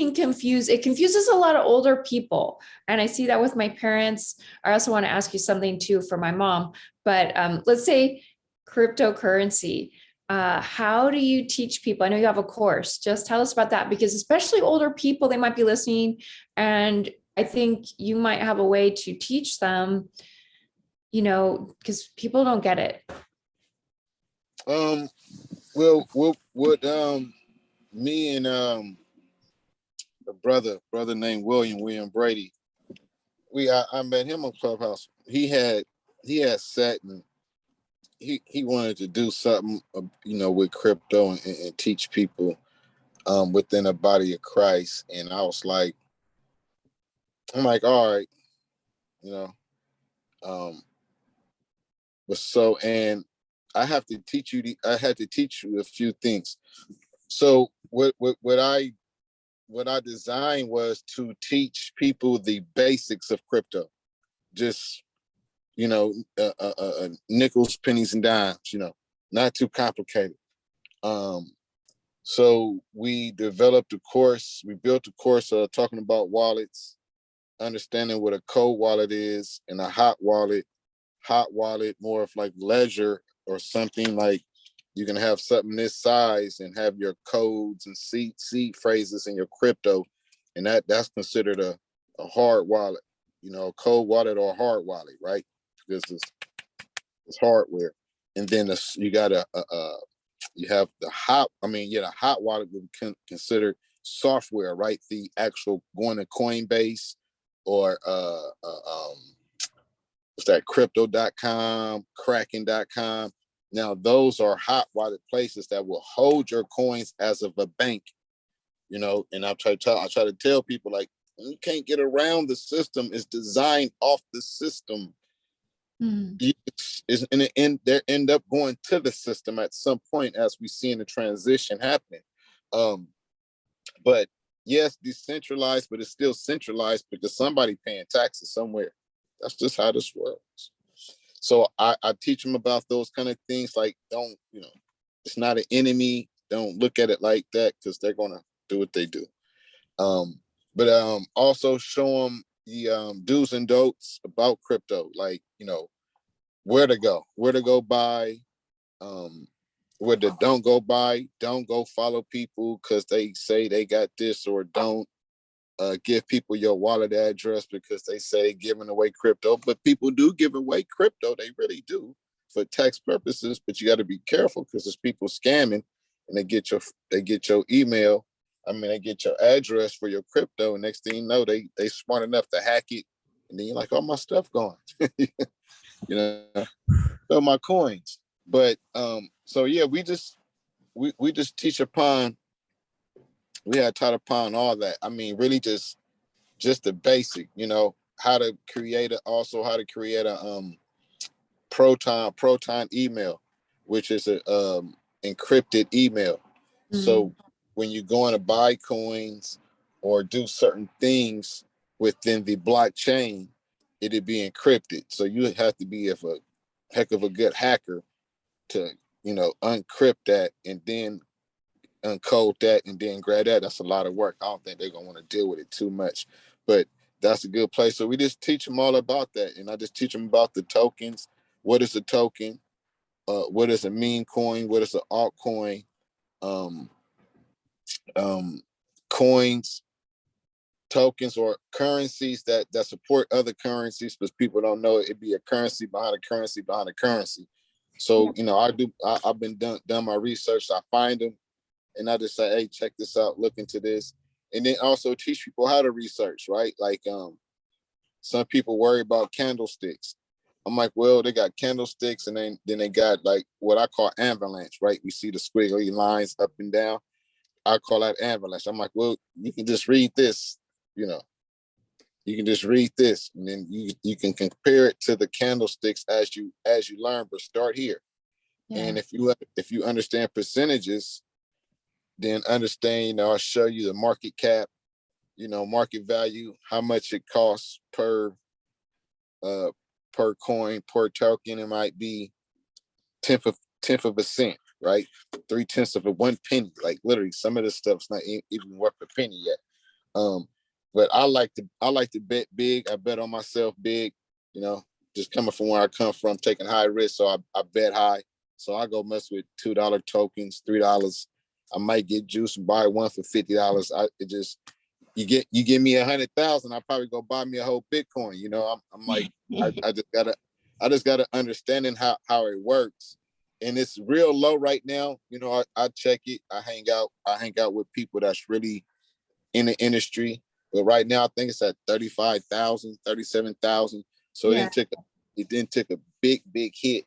confuses a lot of older people. And I see that with my parents. I also want to ask you something too for my mom, but let's say cryptocurrency. How do you teach people? I know you have a course. Just tell us about that, because especially older people, they might be listening. And I think you might have a way to teach them, because people don't get it. Well, what me and a brother named William Brady, I met him on Clubhouse. He had sat and he wanted to do something, with crypto and teach people within a body of Christ. And I was like, I'm like, all right, but so, and I had to teach you a few things. So what I designed was to teach people the basics of crypto, just nickels, pennies, and dimes. Not too complicated. So we developed a course. We built a course talking about wallets, understanding what a cold wallet is, and a hot wallet. Hot wallet, more of like ledger or something, like you can have something this size and have your codes and seed phrases in your crypto, and that's considered a hard wallet, a cold wallet or a hard wallet, right? Because it's hardware. And then you got you have the hot wallet would be considered software, right? The actual going to Coinbase or what's that, crypto.com, kraken.com. Now those are hot wallet places that will hold your coins as of a bank, and I try to tell people, like, you can't get around the system. It's designed off the system. And they end up going to the system at some point, as we see in the transition happening. But yes, decentralized, but it's still centralized because somebody paying taxes somewhere. That's just how this works. So I teach them about those kind of things. Like, don't, it's not an enemy. Don't look at it like that, because they're going to do what they do. But also show them the do's and don'ts about crypto, like, where to go buy, where to don't go buy, don't go follow people because they say they got this, or don't give people your wallet address because they say they're giving away crypto. But people do give away crypto, they really do, for tax purposes. But you got to be careful, because there's people scamming, and they get your email. They get your address for your crypto, and next thing you know, they smart enough to hack it, and then you're like, oh, my stuff gone. So my coins. But so yeah, we just teach upon. We had taught upon all that. Really just the basic, how to create a Proton email, which is a encrypted email. So when you're going to buy coins or do certain things within the blockchain, it'd be encrypted. So you have to be a heck of a good hacker to, uncrypt that and then uncode that and then grab that. That's a lot of work. I don't think they're gonna want to deal with it too much, but that's a good place. So we just teach them all about that, and I just teach them about the tokens. What is a token? what is a meme coin, what is an altcoin, um, coins, tokens, or currencies that support other currencies, because people don't know it'd be a currency behind a currency behind a currency. So, you know, I've been done my research. I find them and I just say, hey, check this out, look into this. And then also teach people how to research, right? Like some people worry about candlesticks. I'm like, well, they got candlesticks, and then they got like what I call avalanche, right? We see the squiggly lines up and down. I call that avalanche. I'm like, well, you can just read this, you know, you can just read this, and then you can compare it to the candlesticks as you learn, but start here. Yeah. And if you understand percentages, then understand, you know, I'll show you the market cap, you know, market value, how much it costs per coin, per token. It might be tenth of a cent, right? 3/10 of a 1 penny. Like literally, some of this stuff's not even worth a penny yet. But I like to bet big. I bet on myself big. You know, just coming from where I come from, taking high risk, so I bet high. So I go mess with $2 tokens, $3. I might get juice and buy one for $50. You give me 100,000, I'll probably go buy me a whole Bitcoin. You know, I'm like, I just gotta understanding how it works. And it's real low right now. You know, I check it. I hang out with people that's really in the industry. But right now I think it's at 35,000, 37,000. So Yeah. it didn't take a big hit.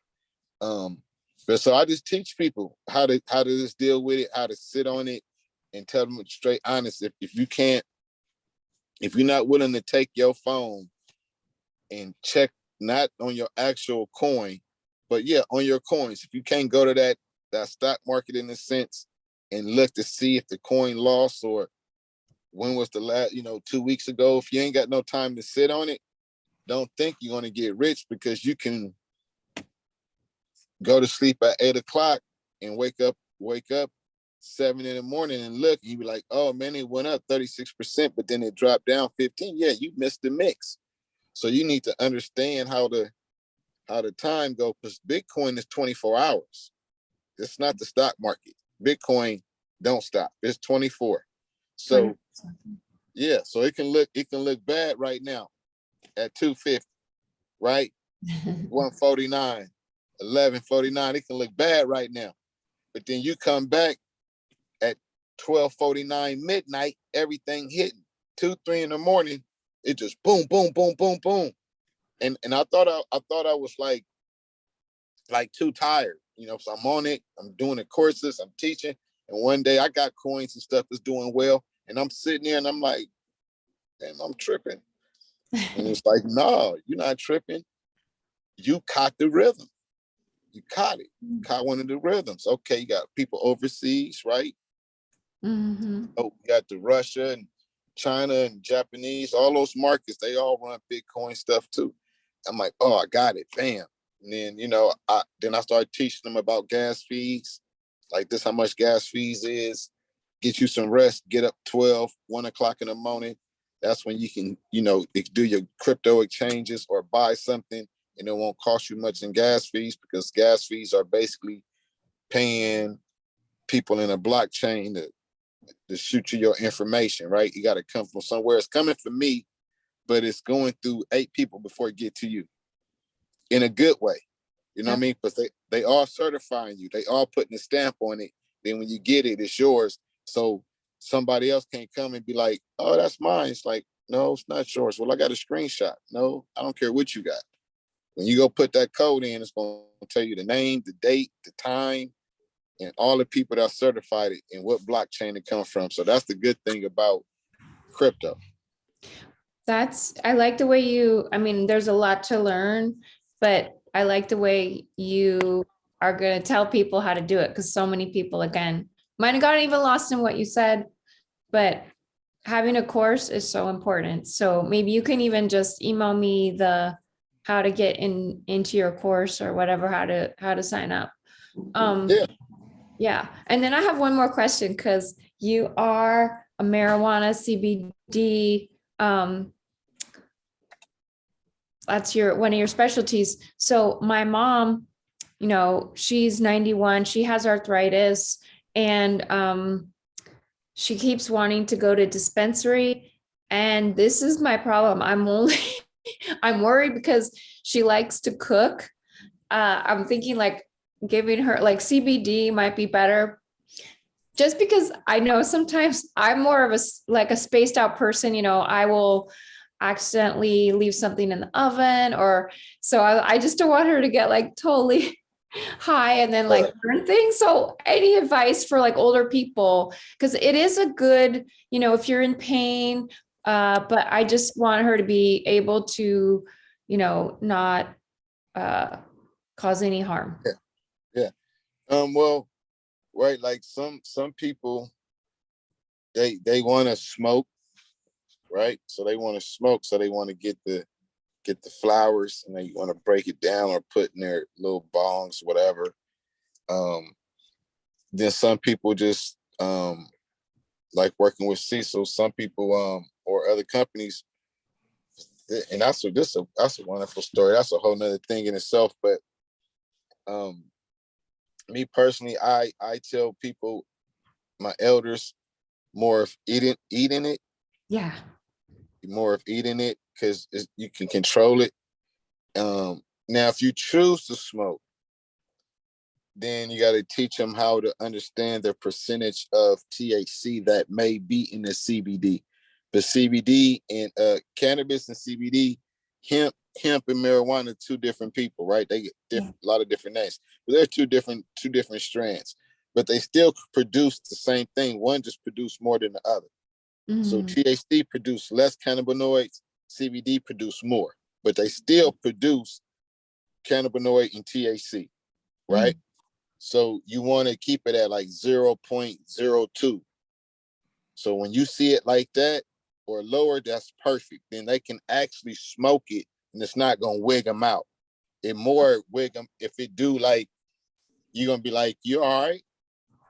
But so I just teach people how to just deal with it, how to sit on it, and tell them straight honest. If you're not willing to take your phone and check not on your actual coin, but yeah, on your coins, if you can't go to that stock market in a sense and look to see if the coin lost or when was the last, 2 weeks ago, if you ain't got no time to sit on it, don't think you're going to get rich, because you can go to sleep at 8 o'clock and wake up 7 in the morning and look, and you be like, oh man, it went up 36%, but then it dropped down 15. Yeah, you missed the mix. So you need to understand how the time go, because Bitcoin is 24 hours. It's not the stock market. Bitcoin don't stop. It's 24. So yeah, so it can look bad right now at 250, right? 149, 1149. It can look bad right now. But then you come back at 12:49 midnight, everything hitting 2-3 in the morning. It just boom, boom, boom, boom, boom. And I thought I was like too tired, so I'm on it. I'm doing the courses, I'm teaching. And one day I got coins and stuff that's doing well. And I'm sitting there and I'm like, damn, I'm tripping. And it's like, no, you're not tripping. You caught the rhythm. You caught it. You caught one of the rhythms. Okay, you got people overseas, right? Mm-hmm. Oh, you got the Russia and China and Japanese, all those markets, they all run Bitcoin stuff too. I'm like, oh, I got it, bam. And then, I started teaching them about gas fees. Like this, how much gas fees is. Get you some rest, get up 1 o'clock in the morning. That's when you can, do your crypto exchanges or buy something, and it won't cost you much in gas fees, because gas fees are basically paying people in a blockchain to shoot you your information, right? You got to come from somewhere. It's coming from me, but it's going through 8 people before it get to you in a good way. You know what I mean? But they all certifying you. They all putting a stamp on it. Then when you get it, it's yours. So somebody else can't come and be like, oh, that's mine. It's like, no, it's not yours. Well, I got a screenshot. No, I don't care what you got. When you go put that code in, it's going to tell you the name, the date, the time, and all the people that certified it and what blockchain it comes from. So that's the good thing about crypto. I like the way there's a lot to learn, but I like the way you are going to tell people how to do it, because so many people, again, might have gotten even lost in what you said, but having a course is so important. So maybe you can even just email me the how to get into your course or whatever, how to sign up. Yeah. And then I have one more question, because you are a marijuana CBD, that's one of your specialties. So my mom you know, she's 91, she has arthritis, and she keeps wanting to go to dispensary. And this is my problem. I'm worried because she likes to cook. I'm thinking like giving her like CBD might be better, just because I know sometimes I'm more of like a spaced out person, you know, I will accidentally leave something in the oven, or so I just don't want her to get like totally high and then like burn things. So any advice for like older people, because it is a good, you know, if you're in pain, but I just want her to be able to, you know, not cause any harm. Yeah. Yeah. Well, right, like some people they want to smoke, right? So they want to smoke, so they want to get the flowers, and they want to break it down or put in their little bongs, whatever. Then some people just like working with Cecil. Some people or other companies, and that's a wonderful story. That's a whole nother thing in itself. But me personally, I tell people, my elders, more of eating it, Yeah. more of eating it, because you can control it. Now, if you choose to smoke, then you got to teach them how to understand the percentage of THC that may be in the CBD. The CBD and cannabis and CBD, hemp and marijuana are two different people, right? They get a lot of different names, but they're two different strands, but they still produce the same thing. One just produce more than the other. So THC produce less cannabinoids, CBD produce more, but they still produce cannabinoid and THC, right? So you want to keep it at like 0.02. So when you see it like that or lower, that's perfect. Then they can actually smoke it, and it's not gonna wig them out. It more wig them if it do, like you're gonna be like, "You all right?"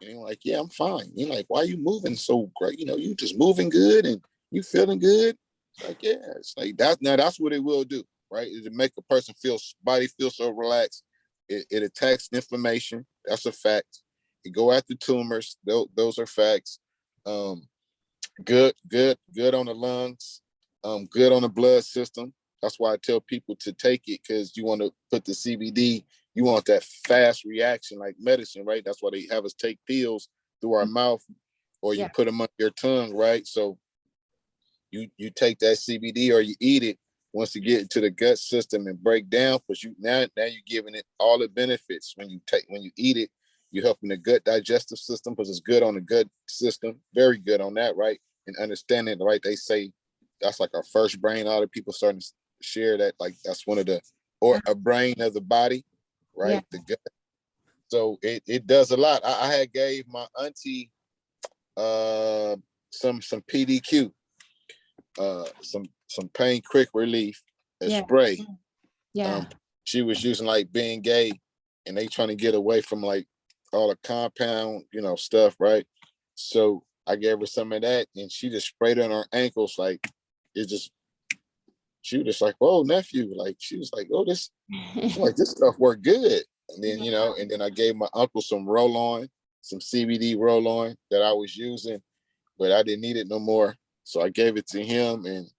And you're like, "Yeah, I'm fine." You're like, "Why are you moving so great? You know, you just moving good and you feeling good." It's like, yeah, it's like that. Now that's what it will do, right? It'll make a person body feel so relaxed. It attacks inflammation. That's a fact. It go after tumors. Those are facts. Good on the lungs. Good on the blood system. That's why I tell people to take it, because you want to put the CBD. You want that fast reaction like medicine, right? That's why they have us take pills through our mouth, or you put them on your tongue, right? So you take that CBD or you eat it. Once you get into the gut system and break down, because now you're giving it all the benefits. When you eat it, you're helping the gut digestive system, because it's good on the gut system, very good on that, right? And understanding, right? They say that's like our first brain. A lot of people starting to share that, like that's one of the, or a brain of the body, right? The gut. So it does a lot. I had gave my auntie some PDQ, some pain quick relief, a spray. She was using like being gay, and they trying to get away from like all the compound, stuff, right? So I gave her some of that, and she just sprayed it on her ankles. Like she was just like, "Whoa, nephew!" Like she was like, "Oh, this stuff worked good." And then and then I gave my uncle some roll-on, some CBD roll-on that I was using, but I didn't need it no more. So I gave it to him, and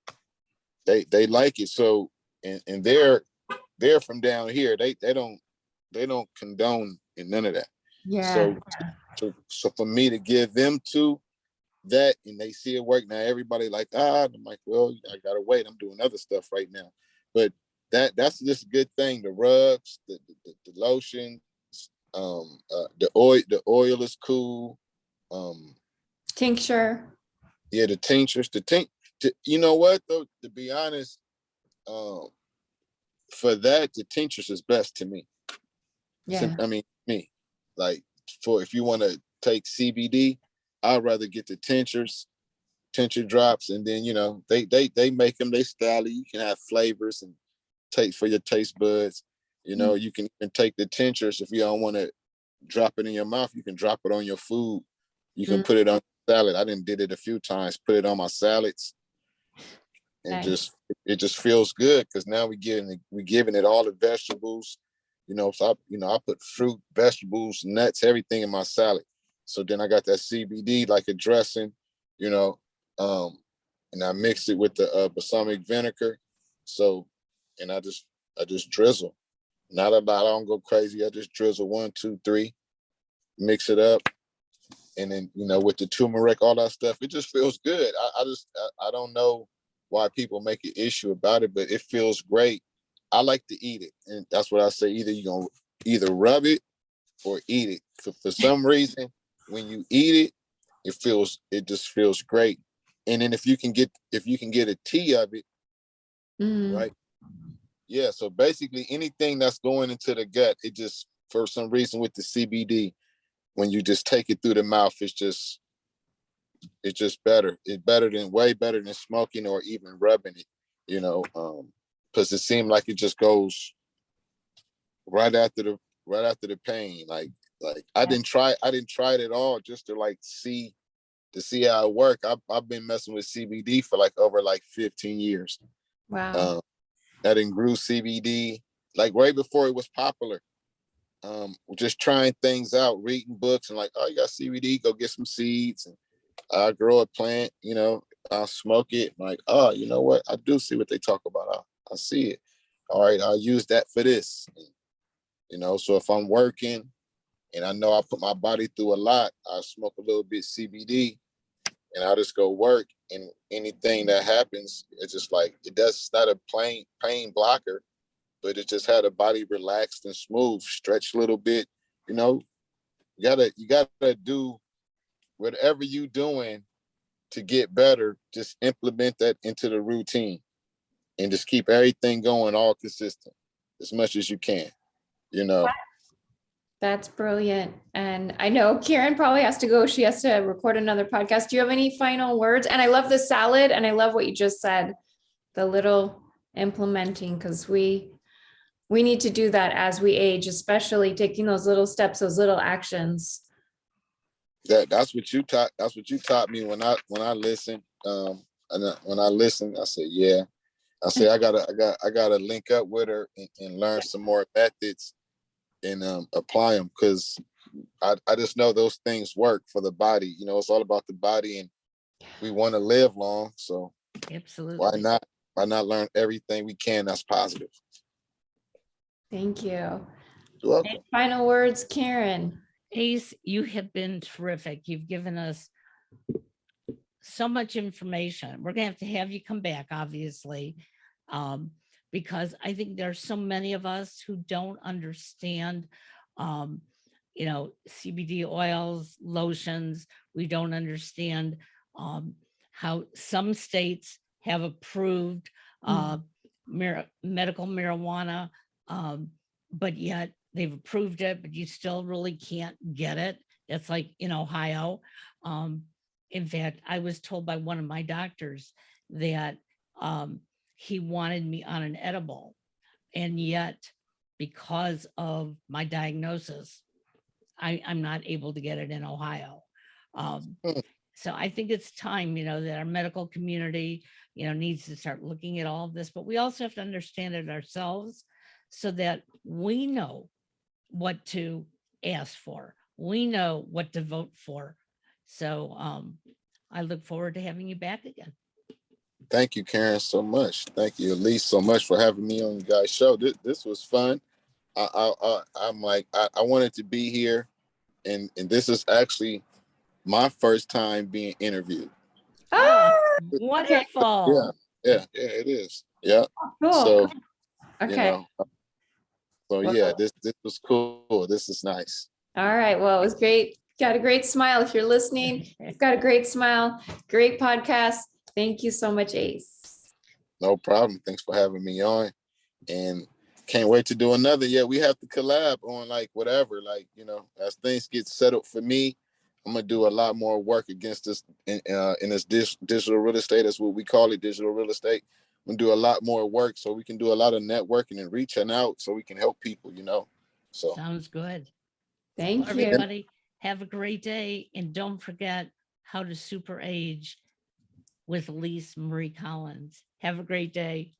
they like it. So and they're from down here. They don't condone in none of that. So for me to give them to that, and they see it work, now everybody like, I'm like, well, I gotta wait. I'm doing other stuff right now. But that's just a good thing. The rubs, the lotion, the oil is cool. Tincture. Yeah, the tinctures, you know what though, to be honest, for that, the tinctures is best to me. I mean, me, like, for if you want to take CBD, I'd rather get the tincture drops, and then they make them, they style it. You can have flavors and take for your taste buds. You can take the tinctures. If you don't want to drop it in your mouth, you can drop it on your food. You can put it on salad. I did it a few times. Put it on my salads, and it just feels good, because now we're giving it all the vegetables, So I put fruit, vegetables, nuts, everything in my salad. So then I got that CBD like a dressing, you know, and I mixed it with the balsamic vinegar. So, and I just drizzle. Not a lot. I don't go crazy. I just drizzle 1, 2, 3, mix it up, and then with the turmeric, all that stuff, it just feels good. I don't know why people make an issue about it, but it feels great. I like to eat it, and that's what I say. Either you're gonna either rub it or eat it. For some reason, when you eat it, it just feels great. And then if you can get a tea of it, right? Yeah. So basically, anything that's going into the gut, it just, for some reason with the CBD, when you just take it through the mouth, it's just better. It's way better than smoking or even rubbing it. Because it seemed like it just goes right after the pain. Like I didn't try it at all just to see how it worked. I've been messing with CBD for over 15 years. Wow. I didn't grew CBD right before it was popular. Just trying things out, reading books, and oh, you got CBD, go get some seeds, and I grow a plant. I'll smoke it. Oh, you know what? I do see what they talk about. I see it. All right, I'll use that for this. So if I'm working and I know I put my body through a lot, I smoke a little bit CBD and I'll just go work. And anything that happens, it's just it's not a plain pain blocker, but it just had the body relaxed and smooth, stretch a little bit. You gotta do whatever you doing to get better. Just implement that into the routine and just keep everything going all consistent as much as you can. That's brilliant. And I know Karen probably has to go. She has to record another podcast. Do you have any final words? And I love the salad, and I love what you just said, the little implementing, because we need to do that as we age, especially taking those little steps, those little actions. That's what you taught. That's what you taught me when I listened. When I listened, I said, yeah. I said I gotta link up with her and learn some more methods and apply them, because I just know those things work for the body. It's all about the body, and we want to live long. So Absolutely. Why not learn everything we can that's positive? Thank you. You're welcome. Any final words, Karen? Ace, you have been terrific. You've given us so much information. We're going to have you come back, obviously, because I think there's so many of us who don't understand, CBD oils, lotions. We don't understand how some states have approved medical marijuana, but yet they've approved it, but you still really can't get it. It's like in Ohio. In fact, I was told by one of my doctors that he wanted me on an edible. And yet, because of my diagnosis, I'm not able to get it in Ohio. So I think it's time, that our medical community, needs to start looking at all of this, but we also have to understand it ourselves so that we know what to ask for. We know what to vote for. So I look forward to having you back again. Thank you, Karen, so much. Thank you, Elise, so much for having me on you guys' show. This was fun. I'm I wanted to be here, and this is actually my first time being interviewed. Oh, wonderful. Yeah, it is. Yeah. cool. So, Okay. Yeah, this was cool. This is nice. All right. Well, it was great. Got a great smile. If you're listening, you've got a great smile. Great podcast. Thank you so much, Ace. No problem. Thanks for having me on. And can't wait to do another. Yeah, we have to collab on whatever. As things get settled for me, I'm gonna do a lot more work against this in this digital real estate. That's what we call it, digital real estate. I'm gonna do a lot more work so we can do a lot of networking and reaching out so we can help people. So sounds good. Thank you. Everybody, have a great day, and don't forget how to super age with Elise Marie Collins. Have a great day.